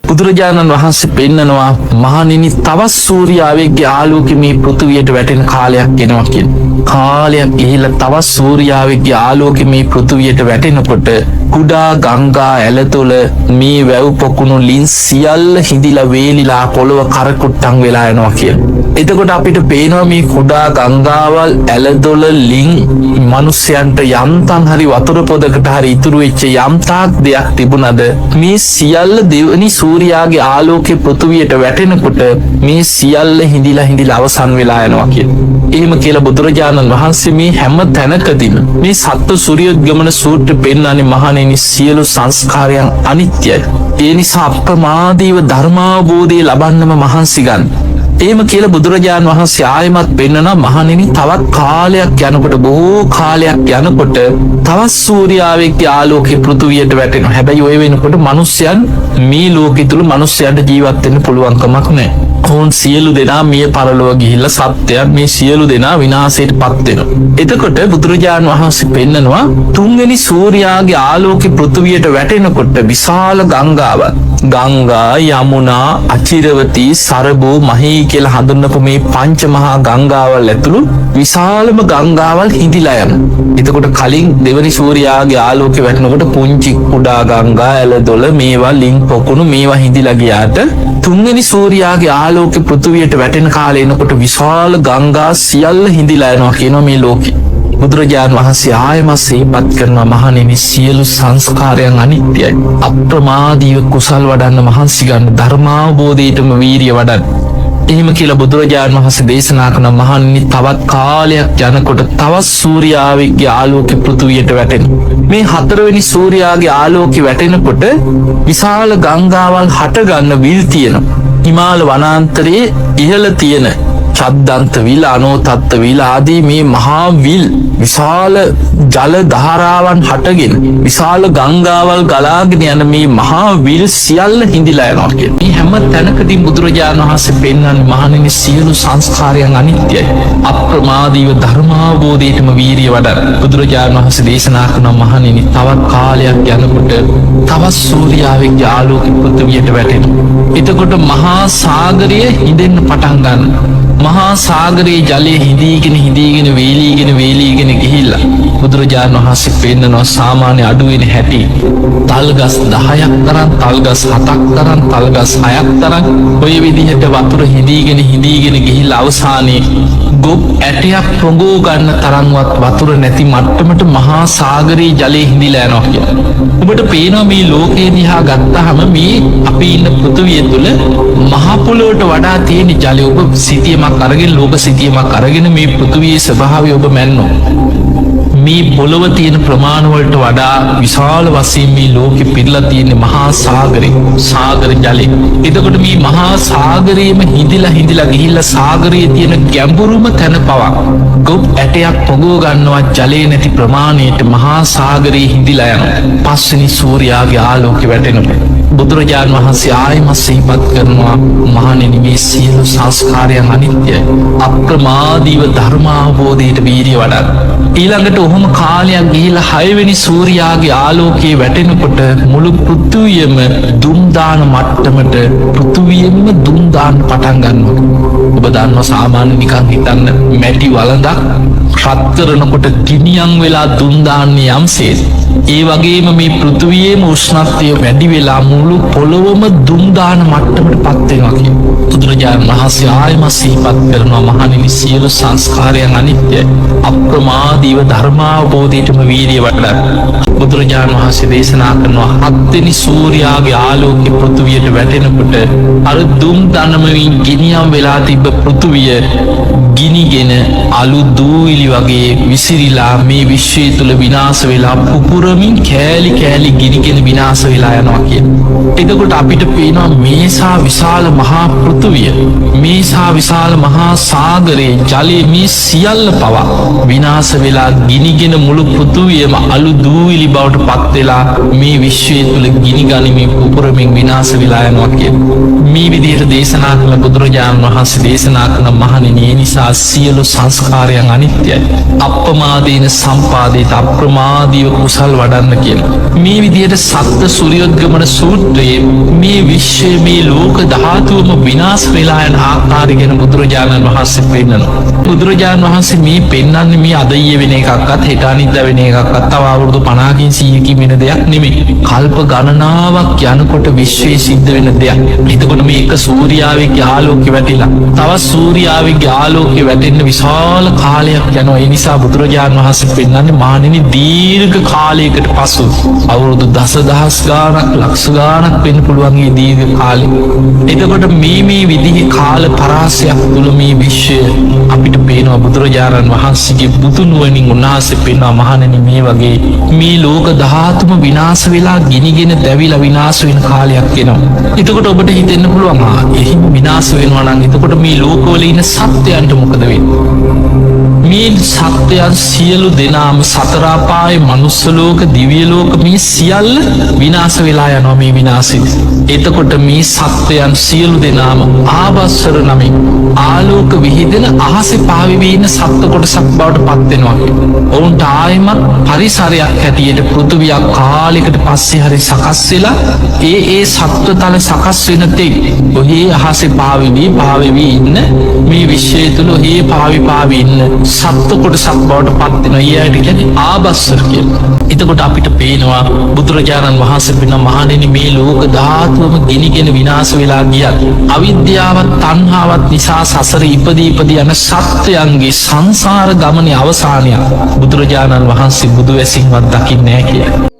බුදුරජාණන් වහන්සේ පෙන්නනවා මහණෙනි තවත් සූර්යාවේගේ ආලෝකෙ මේ පෘථුවියට වැටෙන කාලයක් එනවා කියලා. කාලයක් ගිහිල්ලා තවත් සූර්යාවේගේ ආලෝකෙ මේ පෘථුවියට වැටෙනකොට කුඩා ගංගා ඇලතොල මේ වැව් පොකුණු ලින් සියල්ල හිඳිලා වේලිලා පොළව කරකුට්ටම් වෙලා යනවා කියලා. එතකොට අපිට පේනවා මේ කුඩා ගංගාවල් ඇලදොල ලින් මිනිස්යන්ට යම්තම් හරි වතුර පොදකට හරි ඉතුරු වෙච්ච යම්තාක් දෙයක් තිබුණද මේ සියල්ල දෙවනි සූර්යාගේ ආලෝකයේ පෘථුවියට වැටෙනකොට මේ සියල්ල හිඳිලා අවසන් වෙලා යනවා කියලා. එහෙම කියලා බුදුරජාණන් වහන්සේ මේ හැම තැනකදීම මේ සත්ත්ව සූර්යෝද්ගමන සූත්‍රය පෙන්නන්නේ මහණෙනි සියලු සංස්කාරයන් අනිත්‍යයි. ඒ නිසා අප්‍රමාදීව ධර්මාවබෝධය ලබන්නම මහන්සි ගන්න. එහෙම කියලා බුදුරජාණන් වහන්සේ ආයමත් පෙන්නනවා මහණෙනි තවත් කාලයක් යනකොට බොහෝ කාලයක් යනකොට තවත් සූර්යාවේගේ ආලෝකය පෘථුවියට වැටෙනවා. හැබැයි ඔය වෙනකොට මිනිස්යන් මේ ලෝකෙ තුල මිනිස්යන්ට ජීවත් වෙන්න පුළුවන් කමක් නැහැ. ඔවුන් සියලු දෙනා මිය පරලොව ගිහිල්ලා සත්‍යයන් මේ සියලු දෙනා විනාශයට පත් වෙනවා. එතකොට බුදුරජාණන් වහන්සේ පෙන්නනවා තුන්වෙනි සූර්යාගේ ආලෝකය පෘථුවියට වැටෙනකොට විශාල ගංගාවක් ගංගා යමුනා අචිරවතී සරබෝ මහී කියලා හඳුන්වපු මේ පංච මහා ගංගාවල් ඇතුළු විශාලම ගංගාවල් හිඳිලා යනවා. එතකොට කලින් දෙවනි සූර්යාගේ ආලෝකය වැටෙනකොට පුංචි කුඩා ගංගා ඇලදොල මේවා ලින් පොකුණු මේවා හිඳිලා ගියාට තුන්වෙනි සූර්යාගේ ආලෝකය පෘථුවියට වැටෙන කාලේ එනකොට විශාල ගංගා සියල්ල හිඳිලා යනවා කියනවා මේ ලෝකෙ. බුදුරජාණන් වහන්සේ ආයමත් සිහිපත් කරනවා මහණෙනි සියලු සංස්කාරයන් අනිත්‍යයි. අප්‍රමාදීව කුසල් වඩන්න මහන්සි ගන්න ධර්මාවබෝධයටම වීරිය වඩන්න. එහෙම කියලා බුදුරජාණන් වහන්සේ දේශනා කරන මහණෙනි තවත් කාලයක් යනකොට තවත් සූර්යාවේගේ ආලෝකය පෘථුවියට වැටෙනවා. මේ හතරවෙනි සූර්යාගේ ආලෝකය වැටෙනකොට විශාල ගංගාවල් හටගන්න විල් තියෙනවා. හිමාල වනාන්තරයේ ඉහළ තියෙන චද්දන්ත විල් අනෝතත්ත විල් ආදී මේ මහා විල් විශාල ජල ධාරාවන් හටගෙන විශාල ගංගාවල් ගලාගෙන යන මේ මහා විල් සියල්ල හිඳිලා යනවා කියන්නේ. මේ හැම තැනකදී බුදුරජාණන් වහන්සේ පෙන්වන්නේ මහණෙනි සියලු සංස්කාරයන් අනිත්‍යයි. අප්‍රමාදීව ධර්මාවබෝධයටම වීරිය වඩන්න. බුදුරජාණන් වහන්සේ දේශනා කරන මහණෙනි තවත් කාලයක් යනකොට තවත් සූර්යාවේගේ ආලෝකය පෘථිවියට වැටෙනවා. එතකොට මහා සාගරය හිඳෙන්න පටන් ගන්නවා. මහා සාගරයේ ජලය හිඳීගෙන වේලීගෙන ගිහිල්ලා බුදුරජාණන් වහන්සේ පෙන්නනවා සාමාන්‍ය අඩුවෙන හැටි තල්ගස් 10ක් තරම් තල්ගස් 7ක් තරම් තල්ගස් 6ක් තරම් ඔය විදිහට වතුර හිඳීගෙන ගිහිල්ලා අවසානයේ ගොබ් ඇටයක් පොඟෝ ගන්න තරම්වත් වතුර නැති මට්ටමට මහා සාගරයේ ජලය හිඳිලා යනවා කියලා. ඔබට පේනවා මේ ලෝකේ දිහා ගත්තාම මේ අපි ඉන්න පෘථිවිය තුල මහ පොළොවට වඩා තියෙන ජලය ඔබ සිතියමක් අරගෙන ලෝක සිතියමක් අරගෙන මේ පෘථිවියේ ස්වභාවය ඔබ මැන්නෝ. මේ පොළොව තියෙන ප්‍රමාණ වලට වඩා විශාල වශයෙන් මේ ලෝකෙ පිරලා තියෙන මහා සාගර ජලය. එතකොට මේ මහා සාගරයේම හිඳිලා ගිහිල්ලා සාගරයේ තියෙන ගැඹුරුම තැන පවා ගොබ් ඇටයක් පොඟව ගන්නවා ජලය නැති ප්‍රමාණයට මහා සාගරයේ හිඳිලා යනවා. පස්වෙනි සූර්යාගේ ආලෝකය වැටෙනකොට බුදුරජාණන් වහන්සේ ආයමත් සිහිපත් කරනවා මහණෙනි මේ සියලු සංස්කාරයන් අනිත්‍යයි. අප්‍රමාදීව ධර්මාවබෝධයට වීරිය වඩන්න. ඊළඟට ඔහොම කාලයක් ගිහිලා 6 වෙනි සූර්යාගේ ආලෝකයේ වැටෙනකොට මුළු පෘථිවියම දුම් දාන මට්ටමට පෘථිවියෙම දුම් දාන්න පටන් ගන්නවා. ඔබ දන්නවා සාමාන්‍ය නිකන් හිතන්න මැටි වළඳක් රත් කරනකොට කිනියම් වෙලා දුම් දාන්නේ යම්සේද ඒ වගේම මේ පෘථිවියේම උෂ්ණත්වය වැඩි වෙලා මුළු පොළොවම දුම් දාන මට්ටමට පත් වෙනවා කියන්නේ. බුදුරජාණන් වහන්සේ ආයමත් සිහිපත් කරනවා මහණෙනි සියලු සංස්කාරයන් අනිත්‍යයි. අප්‍රමාදීව ධර්මාවබෝධයටම වීරිය වඩන්න. බුදුරජාණන් වහන්සේ දේශනා කරනවා 7 වෙනි සූර්යාගේ ආලෝකය පෘථිවියට වැටෙනකොට අර දුම් දනමමින් ගිනියම් වෙලා තිබ්බ පෘථිවිය ගිනිගෙන අලු දූවිලි වගේ විසිරිලා මේ විශ්වය තුල විනාශ වෙලා පුපුරමින් කෑලි ගිනිගෙන විනාශ වෙලා යනවා කියන්නේ. එතකොට අපිට පේනවා මේසා විශාල මහා පෘථිවිය මේසා විශාල මහා සාගරයේ ජලයේ මේ සියල්ල පවා විනාශ වෙලා ගිනිගෙන මුළු පෘථිවියම අලු දූවිලි බවට පත් වෙලා මේ විශ්වය තුල ගිනි ගනිමින් පුපුරමින් විනාශ වෙලා යනවා කියන්නේ. මේ විදිහට දේශනා කළ බුදුරජාණන් වහන්සේ දේශනා කරන මහණෙනි ඒ නිසා සියලු සංස්කාරයන් අනිත්‍යයි. අප්‍රමාදීන සම්පාදයට අප්‍රමාදීව කුසල් වඩන්න කියලා. මේ විදියට සත්ත සූරියෝද්ගමන සූත්‍රයේ මේ විශ්වයේ මේ ලෝක ධාතුවම විනාශ වෙලා යන ආකාරය ගැන බුදුරජාණන් වහන්සේ පෙන්නනවා. බුදුරජාණන් වහන්සේ මේ පෙන්වන්නේ මේ අද ඊයේ වෙන එකක්වත් හෙට අනිද්දා වෙන එකක්වත් තව අවුරුදු 50කින් 100කින් වෙන දෙයක් නෙමෙයි. කල්ප ගණනාවක් යනකොට විශ්වයේ සිද්ධ වෙන දෙයක්. එතකොට මේ එක සූර්යාවේ ආලෝකය වැටිලා තව සූර්යාවේ ආලෝකය වැටෙන්න විශාල කාලයක් යනවා. ඒ නිසා බුදුරජාණන් වහන්සේ පෙන්වන්නේ මහණෙනි දීර්ඝ කාලයකට පසු අවුරුදු දසදහස් ගාණක් ලක්ෂ ගාණක් වෙන්න පුළුවන් මේ දීර්ඝ කාලෙ. එතකොට මේ විදිහේ කාල පරාසයක් තුළ මේ විශ්වය අපිට පේනවා බුදුරජාණන් වහන්සේගේ බුදු නුවණින් උන්වහන්සේ පෙන්වනවා මහණෙනි මේ වගේ මේ ලෝක ධාතුම විනාශ වෙලා ගිනිගෙන දැවිලා විනාශ වෙන කාලයක් එනවා. එතකොට ඔබට හිතෙන්න පුළුවන් එහෙම විනාශ වෙනවා නම් එතකොට මේ ලෝකවල ඉන්න සත්‍යයන්ට මොකද වෙන්නේ? මේ සත්‍යයන් සියලු දෙනාම සතර අපායේ මනුස්ස ලෝක දිව්‍ය ලෝක මේ සියල්ල විනාශ වෙලා යනවා මේ විනාශෙ. එතකොට මේ සත්‍යයන් සියලු දෙනාම ආවස්සර නමින් ආලෝක විහිදෙන අහසේ පාවෙවි ඉන්න සත්ත්ව කොටසක් බවට පත් වෙනවා. ඔවුන්ට ආයෙමත් පරිසරයක් හැටියට පෘථුවියක් කාලයකට පස්සේ හරි සකස් වෙලා ඒ සත්ත්වතල සකස් වෙන තෙක් ඔහේ අහසේ පාවෙවි ඉන්න මේ විශ්වය තුල ඔහේ පාවි ඉන්න සත්ත්ව කොටසක් බවට පත් වෙනවා. ඊයට කියන්නේ ආවස්සර කියලා. එතකොට අපිට පේනවා බුදුරජාණන් වහන්සේ වෙන මහණෙනි මේ ලෝක ධාතුවම ගිනිගෙන විනාශ වෙලා ගියත් අවිද්‍යාවත් තණ්හාවත් නිසා සසර ඉපදී යන සත්‍යයන්ගේ සංසාර ගමනේ අවසානය බුදුරජාණන් වහන්සේ බුදු වැසින්වත් දකින්නේ නැහැ කියලා.